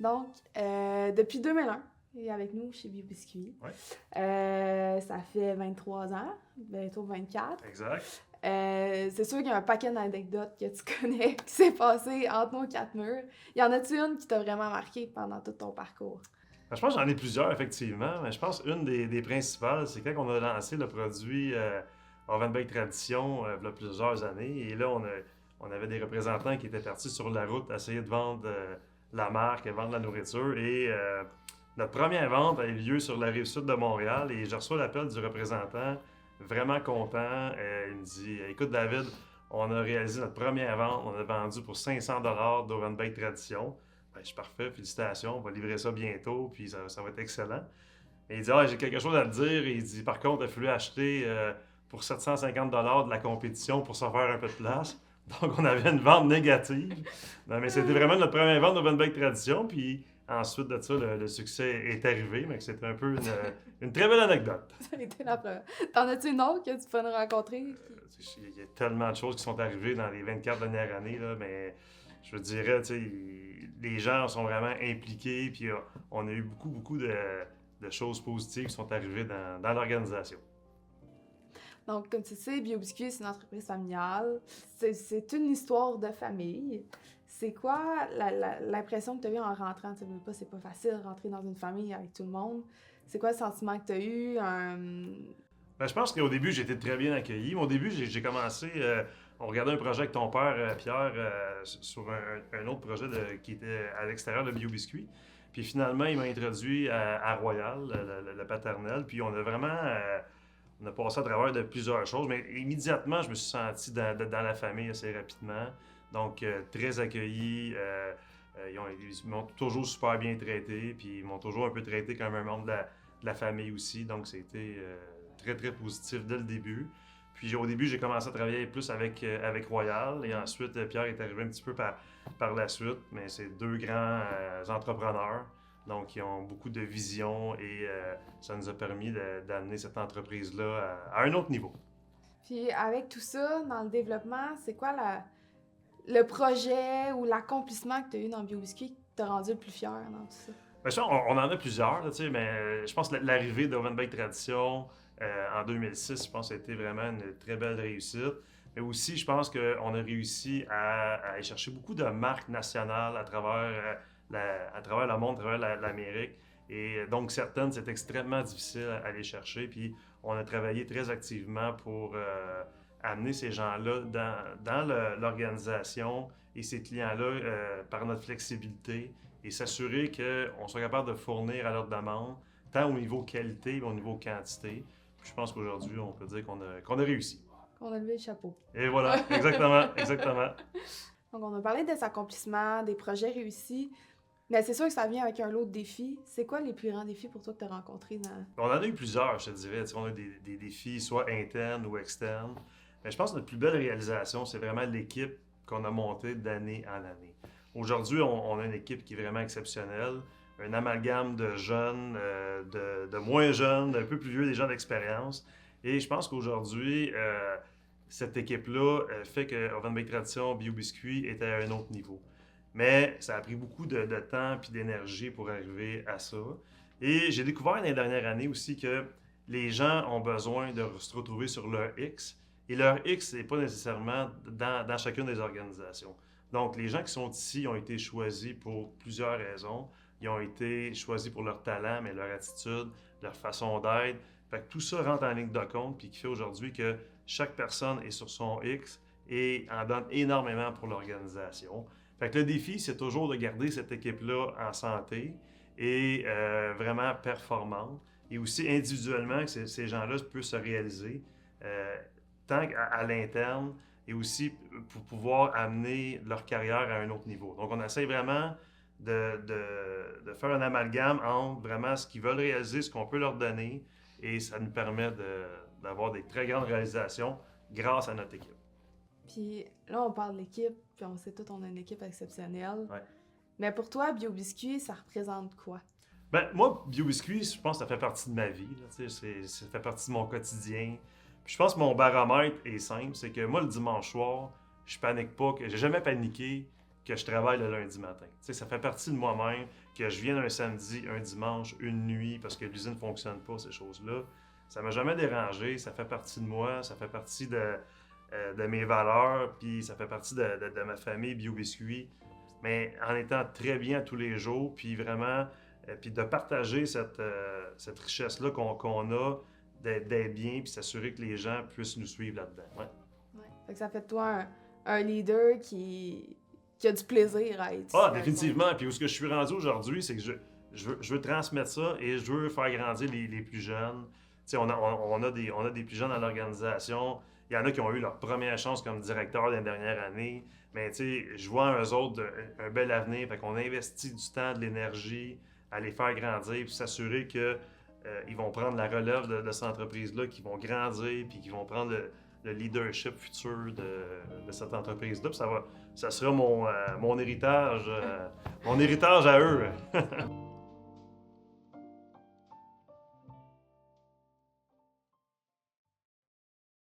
Donc, depuis 2001, il est avec nous chez BioBiscuit. Ouais. Ça fait 23 ans, bientôt 24. Exact. C'est sûr qu'il y a un paquet d'anecdotes que tu connais qui s'est passé entre nos quatre murs. Y en a-tu une qui t'a vraiment marqué pendant tout ton parcours? Je pense que j'en ai plusieurs, effectivement, mais je pense une des principales, c'est quand on a lancé le produit Ovenbake Tradition il y a plusieurs années. Et là, on avait des représentants qui étaient partis sur la route à essayer de vendre la marque, vendre la nourriture. Et notre première vente a eu lieu sur la rive sud de Montréal. Et je reçois l'appel du représentant, vraiment content. Il me dit écoute, David, on a réalisé notre première vente. On a vendu pour 500 d'Ovenbake Tradition. Ben, je suis parfait, félicitations, on va livrer ça bientôt, puis ça va être excellent. Et il dit j'ai quelque chose à te dire. Et il dit par contre, il a fallu acheter pour 750 de la compétition pour se faire un peu de place. Donc, on avait une vente négative. Non, mais c'était vraiment notre première vente d'Ovenbake Tradition. Puis ensuite de ça, le succès est arrivé. Mais c'était un peu une très belle anecdote. Ça a été la première. T'en as-tu une autre que tu peux nous rencontrer? Il y a tellement de choses qui sont arrivées dans les 24 dernières années, là, mais je dirais, tu sais, les gens sont vraiment impliqués, puis on a eu beaucoup de choses positives qui sont arrivées dans l'organisation. Donc, comme tu sais, BioBiscuit, c'est une entreprise familiale. C'est une histoire de famille. C'est quoi l'impression que tu as eue en rentrant? Tu sais pas, c'est pas facile de rentrer dans une famille avec tout le monde. C'est quoi le sentiment que tu as eu? Ben, je pense qu'au début, j'ai été très bien accueilli. Au début, j'ai commencé, on regardait un projet avec ton père, Pierre, sur un autre projet qui était à l'extérieur de BioBiscuit. Puis finalement, il m'a introduit à Royal, le paternel. Puis on a vraiment, on a passé à travers de plusieurs choses. Mais immédiatement, je me suis senti dans la famille assez rapidement. Donc, très accueilli. Ils m'ont toujours super bien traité. Puis ils m'ont toujours un peu traité comme un membre de la famille aussi. Donc, c'était très positif dès le début. Puis au début, j'ai commencé à travailler plus avec Royal et ensuite Pierre est arrivé un petit peu par la suite, mais c'est deux grands entrepreneurs, donc qui ont beaucoup de vision et ça nous a permis d'amener cette entreprise-là à un autre niveau. Puis avec tout ça, dans le développement, c'est quoi le projet ou l'accomplissement que tu as eu dans BioBiscuit qui t'a rendu le plus fier dans tout ça? Bien sûr, on en a plusieurs, là, mais je pense que l'arrivée d'Ovenbake Tradition en 2006, je pense que ça a été vraiment une très belle réussite. Mais aussi, je pense qu'on a réussi à aller chercher beaucoup de marques nationales à travers le monde, à travers l'Amérique. Et donc, certaines, c'est extrêmement difficile à aller chercher. Puis, on a travaillé très activement pour amener ces gens-là dans l'organisation et ces clients-là par notre flexibilité et s'assurer qu'on soit capable de fournir à leur demande, tant au niveau qualité qu'au niveau quantité. Puis je pense qu'aujourd'hui, on peut dire qu'on a réussi. Qu'on a levé le chapeau. Et voilà, exactement, exactement. Donc, on a parlé des accomplissements, des projets réussis, mais c'est sûr que ça vient avec un lot de défis. C'est quoi les plus grands défis pour toi que tu as rencontrés dans... On en a eu plusieurs, je te dirais. On a des défis soit internes ou externes. Mais je pense que notre plus belle réalisation, c'est vraiment l'équipe qu'on a montée d'année en année. Aujourd'hui, on a une équipe qui est vraiment exceptionnelle. Un amalgame de jeunes, de moins jeunes, d'un peu plus vieux, des gens d'expérience. Et je pense qu'aujourd'hui, cette équipe-là fait que Ovenbake Tradition, BioBiscuit était à un autre niveau. Mais ça a pris beaucoup de temps et d'énergie pour arriver à ça. Et j'ai découvert dans les dernières années aussi que les gens ont besoin de se retrouver sur leur X. Et leur X n'est pas nécessairement dans chacune des organisations. Donc, les gens qui sont ici ont été choisis pour plusieurs raisons. Ils ont été choisis pour leur talent, mais leur attitude, leur façon d'être. Fait que tout ça rentre en ligne de compte, puis qui fait aujourd'hui que chaque personne est sur son X et en donne énormément pour l'organisation. Fait que le défi, c'est toujours de garder cette équipe-là en santé et vraiment performante. Et aussi individuellement, que ces gens-là puissent se réaliser, tant à l'interne et aussi pour pouvoir amener leur carrière à un autre niveau. Donc, on essaie vraiment de faire un amalgame entre vraiment ce qu'ils veulent réaliser, ce qu'on peut leur donner, et ça nous permet d'avoir des très grandes réalisations grâce à notre équipe. Puis là, on parle de l'équipe, puis on sait tous on a une équipe exceptionnelle. Ouais. Mais pour toi, BioBiscuit, ça représente quoi? Ben, moi, BioBiscuit, je pense que ça fait partie de ma vie. Là, ça fait partie de mon quotidien. Puis je pense que mon baromètre est simple, c'est que moi, le dimanche soir, je panique pas, que j'ai jamais paniqué que je travaille le lundi matin. Tu sais, ça fait partie de moi-même que je vienne un samedi, un dimanche, une nuit, parce que l'usine ne fonctionne pas, ces choses-là. Ça m'a jamais dérangé, ça fait partie de moi, ça fait partie de mes valeurs, puis ça fait partie de ma famille Bio Biscuit. Mais en étant très bien tous les jours, puis vraiment, puis de partager cette richesse-là qu'on a, d'être bien, puis s'assurer que les gens puissent nous suivre là-dedans. Ouais. Ouais. Fait que ça fait de toi un leader qui a du plaisir à être Ah, ici, définitivement. Puis où ce que je suis rendu aujourd'hui, c'est que je veux transmettre ça et je veux faire grandir les plus jeunes. Tu sais, on a des plus jeunes dans l'organisation. Il y en a qui ont eu leur première chance comme directeur dans les dernières années. Mais tu sais, je vois en eux autres un bel avenir. Fait qu'on investit du temps, de l'énergie à les faire grandir puis s'assurer que ils vont prendre la relève de cette entreprise-là, qu'ils vont grandir puis qu'ils vont prendre le leadership futur de cette entreprise-là. Puis ça sera mon héritage à eux.